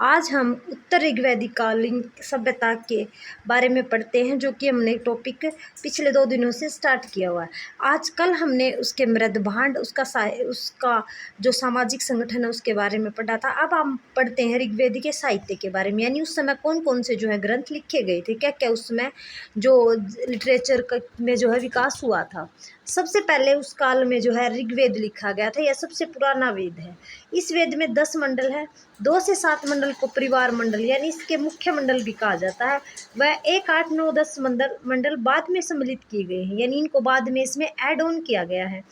आज हम उत्तर ऋग्वैदिक कालीन सभ्यता के बारे में पढ़ते हैं, जो कि हमने टॉपिक पिछले 2 दिनों से स्टार्ट किया हुआ है। आज कल हमने उसके मृदभांड, उसका जो सामाजिक संगठन है उसके बारे में पढ़ा था। अब हम पढ़ते हैं ऋग्वेद के साहित्य के बारे में, यानी उस समय कौन कौन से जो है ग्रंथ लिखे गए थे, क्या क्या उस समय जो लिटरेचर में जो है विकास हुआ था। सबसे पहले उस काल में जो है ऋग्वेद लिखा गया था। यह सबसे पुराना वेद है। इस वेद में 10 मंडल है। 2 से 7 मंडल को परिवार मंडल यानी इसके मुख्य मंडल भी कहा जाता है। वह 1, 8, 9, 10 मंडल बाद में सम्मिलित किए गए हैं, यानी इनको बाद में इसमें ऐड ऑन किया गया है।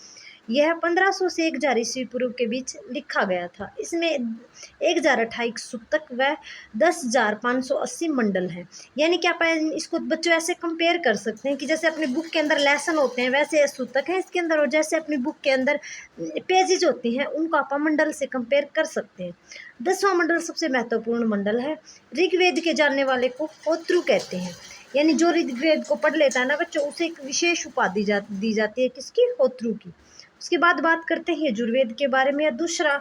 यह 1500 से 1000 ईस्वी पूर्व के बीच लिखा गया था। इसमें 1028 सूतक व 10,580 मंडल हैं। यानी कि आप इसको बच्चों ऐसे कंपेयर कर सकते हैं कि जैसे अपनी बुक के अंदर लेसन होते हैं वैसे सूतक है इसके अंदर, और जैसे अपनी बुक के अंदर पेजेज होती हैं उनको आप मंडल से कंपेयर कर सकते हैं। 10वां मंडल सबसे महत्वपूर्ण मंडल है। ऋग्वेद के जानने वाले को होत्रु कहते हैं, यानी जो ऋग्वेद को पढ़ लेता है ना बच्चों, उसे एक विशेष उपाधि दी जाती है, किसकी? होत्रु की। उसके बाद बात करते हैं यजुर्वेद के बारे में। यह दूसरा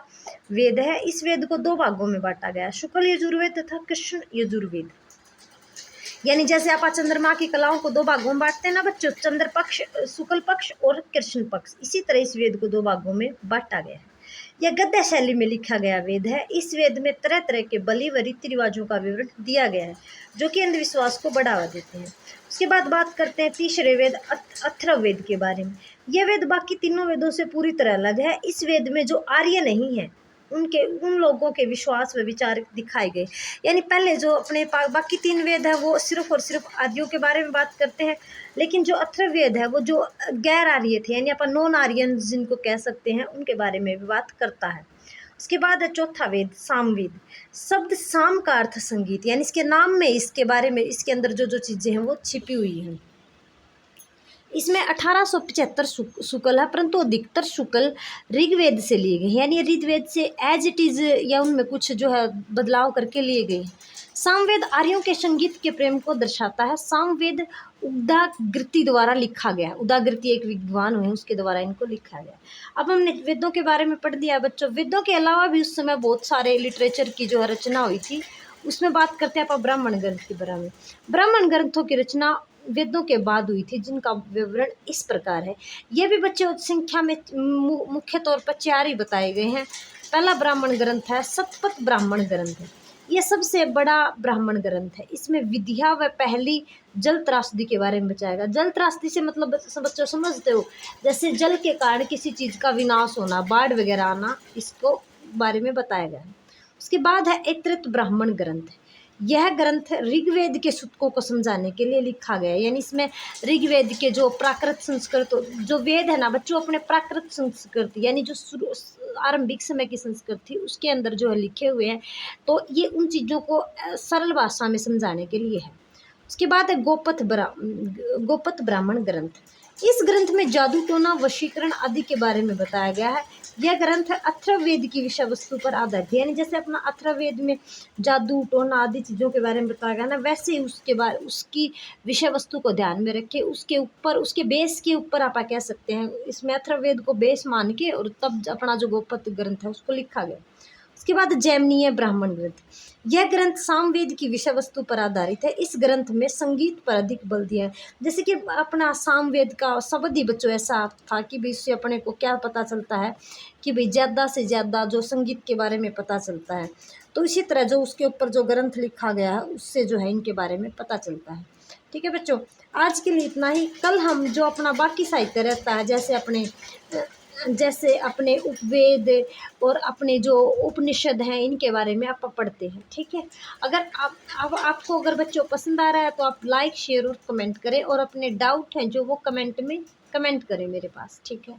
वेद है। इस वेद को 2 भागों में बांटा गया है, शुक्ल यजुर्वेद तथा कृष्ण यजुर्वेद। यानी जैसे आप चंद्रमा की कलाओं को 2 भागों में बांटते हैं ना बच्चों, चंद्र पक्ष, शुक्ल पक्ष और कृष्ण पक्ष, इसी तरह इस वेद को 2 भागों में बांटा गया है। यह गद्य शैली में लिखा गया वेद है। इस वेद में तरह तरह के बलि व रीति रिवाजों का विवरण दिया गया है, जो कि अंधविश्वास को बढ़ावा देते हैं। उसके बाद बात करते हैं तीसरे वेद अथर्ववेद के बारे में। यह वेद बाकी तीनों वेदों से पूरी तरह अलग है। इस वेद में जो आर्य नहीं है उन लोगों के विश्वास व विचार दिखाए गए। यानी पहले जो अपने बाकी 3 वेद है वो सिर्फ और सिर्फ आर्यों के बारे में बात करते हैं, लेकिन जो अथर्ववेद है वो जो गैर आर्य थे, यानी अपन नॉन आर्यन जिनको कह सकते हैं, उनके बारे में भी बात करता है। उसके बाद है चौथा वेद सामवेद। शब्द साम का अर्थ संगीत, यानी इसके नाम में इसके बारे में इसके अंदर जो जो चीज़ें हैं वो छिपी हुई हैं। इसमें 1875 शुक्ल है, परंतु अधिकतर शुक्ल ऋग्वेद से लिए गए, यानी ऋग्वेद से एज इट इज़ या उनमें कुछ जो है बदलाव करके लिए गए। सामवेद आर्यों के संगीत के प्रेम को दर्शाता है। सामवेद उदाग्रति द्वारा लिखा गया। उदाग्रति एक विद्वान हुए, उसके द्वारा इनको लिखा गया। अब हमने वेदों के बारे में पढ़ दिया बच्चों। वेदों के अलावा भी उस समय बहुत सारे लिटरेचर की जो है रचना हुई थी, उसमें बात करते हैं आप ब्राह्मण ग्रंथ के बारे में। ब्राह्मण ग्रंथों की रचना वेदों के बाद हुई थी, जिनका विवरण इस प्रकार है। ये भी बच्चों संख्या में मुख्य तौर पर 4 ही बताए गए हैं। पहला ब्राह्मण ग्रंथ है शतपथ ब्राह्मण ग्रंथ है। यह सबसे बड़ा ब्राह्मण ग्रंथ है। इसमें विद्या व पहली जल त्रासदी के बारे में बताएगा। जल त्रासदी से मतलब बच्चों समझते हो, जैसे जल के कारण किसी चीज़ का विनाश होना, बाढ़ वगैरह आना, इसको बारे में बताया गया है। उसके बाद है ऐतरेय ब्राह्मण ग्रंथ। यह ग्रंथ ऋग्वेद के सूतकों को समझाने के लिए लिखा गया है। यानी इसमें ऋग्वेद के जो प्राकृत संस्कृत जो वेद है ना बच्चों, अपने प्राकृत संस्कृति यानी जो आरंभिक समय की संस्कृति उसके अंदर जो है लिखे हुए हैं, तो ये उन चीज़ों को सरल भाषा में समझाने के लिए है। उसके बाद है गोपथ ब्राह्मण ग्रंथ। इस ग्रंथ में जादू टोना, वशीकरण आदि के बारे में बताया गया है। यह ग्रंथ अथर्ववेद की विषय वस्तु पर आधारित है, यानी जैसे अपना अथर्ववेद में जादू टोना आदि चीज़ों के बारे में बताया गया ना, वैसे ही उसकी विषय वस्तु को ध्यान में रखे उसके ऊपर, उसके बेस के ऊपर आप कह सकते हैं, इसमें अथर्ववेद को बेस मान के और तब अपना जो गोपथ ग्रंथ है उसको लिखा गया। उसके बाद जैमिनीय ब्राह्मण ग्रंथ। यह ग्रंथ सामवेद की विषय वस्तु पर आधारित है। इस ग्रंथ में संगीत पर अधिक बल दिया है। जैसे कि अपना सामवेद का शब्द ही बच्चों ऐसा था कि भाई इससे अपने को क्या पता चलता है कि भाई ज़्यादा से ज़्यादा जो संगीत के बारे में पता चलता है। तो इसी तरह जो उसके ऊपर जो ग्रंथ लिखा गया है उससे जो है इनके बारे में पता चलता है। ठीक है बच्चों, आज के लिए इतना ही। कल हम जो अपना बाकी साहित्य रहता है, जैसे अपने उपवेद और अपने जो उपनिषद हैं, इनके बारे में आप पढ़ते हैं। ठीक है, अगर आपको अगर बच्चों पसंद आ रहा है तो आप लाइक शेयर और कमेंट करें, और अपने डाउट हैं जो वो कमेंट में कमेंट करें मेरे पास। ठीक है।